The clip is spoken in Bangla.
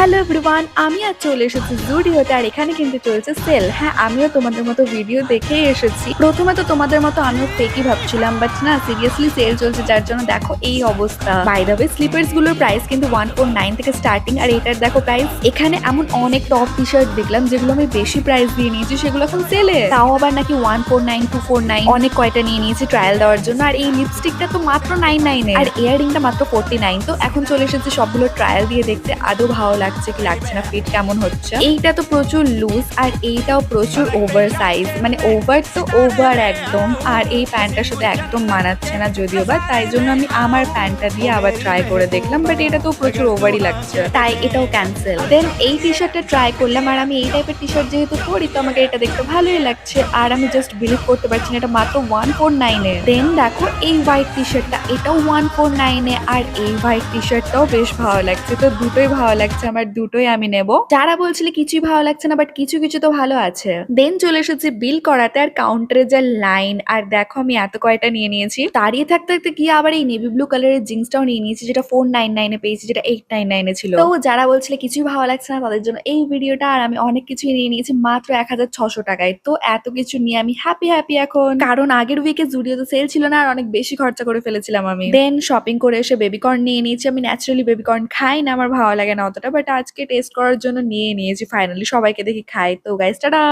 হ্যালো এভরিওয়ান, আমি আজ চলে এসেছি জুডিওতে। আর এখানে কিন্তু চলছে সেল। হ্যাঁ, আমিও তোমাদের মতো ভিডিও দেখেই এসেছি। প্রথমে তো তোমাদের মতো আমিও ফেকই ভাবছিলাম, বাট না, সিরিয়াসলি সেল চলছে, যার জন্য দেখো এই অবস্থা। বাই দ্য ওয়ে, স্লিপার্স গুলোর প্রাইস কিন্তু 149 থেকে স্টার্টিং। আর এটার দেখো প্রাইস। এখানে এমন অনেক টপ টি শার্ট দেখলাম যেগুলো আমি বেশি প্রাইস দিয়ে নিয়েছি, সেগুলো এখন সেলে। তাও আবার নাকি 149, 249 অনেক কয়টা নিয়ে নিয়েছি ট্রায়াল দেওয়ার জন্য। আর এই লিপস্টিকটা তো মাত্র 99 আর ইয়াররিংটা মাত্র 49। তো এখন চলে এসেছে সবগুলো ট্রায়াল দিয়ে দেখতে আদৌ ভালো লাগছে কি লাগছে না, ফিট কেমন হচ্ছে। এইটা তো প্রচুর লুজ আর এইটাও প্রচুর ওভার সাইজ, মানে ওভার তো ওভার একদম। আর এই প্যান্টটার সাথে একদম মানাচ্ছে না যদিও বা, তাই জন্য আমি আমার প্যান্টটা দিয়ে আবার ট্রাই করে দেখলাম, বাট এটা তো প্রচুর ওভারই লাগছে, তাই এটাও ক্যান্সেল। দেন এই টি শার্টটা ট্রাই করলাম, আর আমি এই টাইপের টি শার্ট যেহেতু পরি তো আমাকে এটা দেখতে ভালোই লাগছে। আর আমি জাস্ট বিলিভ করতে পারছি না এটা মাত্র 149 দেন দেখো এই হোয়াইট টি শার্টটা, এটাও 149 আর এই হোয়াইট টি শার্টটাও বেশ ভালো লাগছে। তো দুটোই ভালো লাগছে আমার, দুটোই আমি নেব। যারা বলছিলে কিছুই ভালো লাগছে না, বাট কিছু কিছু তো ভালো আছে। দেন চলে এসেছে বিল করাতে, আর কাউন্টারে যা লাইন। আর দেখো আমি এত কয়টা নিয়ে নিয়েছি, দাঁড়িয়ে থাকতে থাকতে গিয়ে আবার এই নেভি ব্লু কালারের জিন্সটাও নিয়ে নিয়েছি, যেটা 499 পেয়েছি, যেটা 899 ছিল। তো যারা বলছিলে কিছুই ভালো লাগছে না তাদের জন্য এই ভিডিওটা। আর আমি অনেক কিছুই নিয়ে নিয়েছি মাত্র 1600 টাকায়। তো এত কিছু নিয়ে আমি হ্যাপি হ্যাপি এখন, কারণ আগের উইকে জুডিওতে সেল ছিল না আর অনেক বেশি খরচা করে ফেলেছিলাম আমি। দেন শপিং করে এসে বেবিকর্ন নিয়ে নিয়েছি। আমি ন্যাচারালি বেবিকর্ন খাই না, আমার ভালো লাগে না অতটা, বাট আজকে টেস্ট করার জন্য নিয়ে নিয়েছি। ফাইনালি সবাইকে দেখি খাই। তো গাইস, টাটা।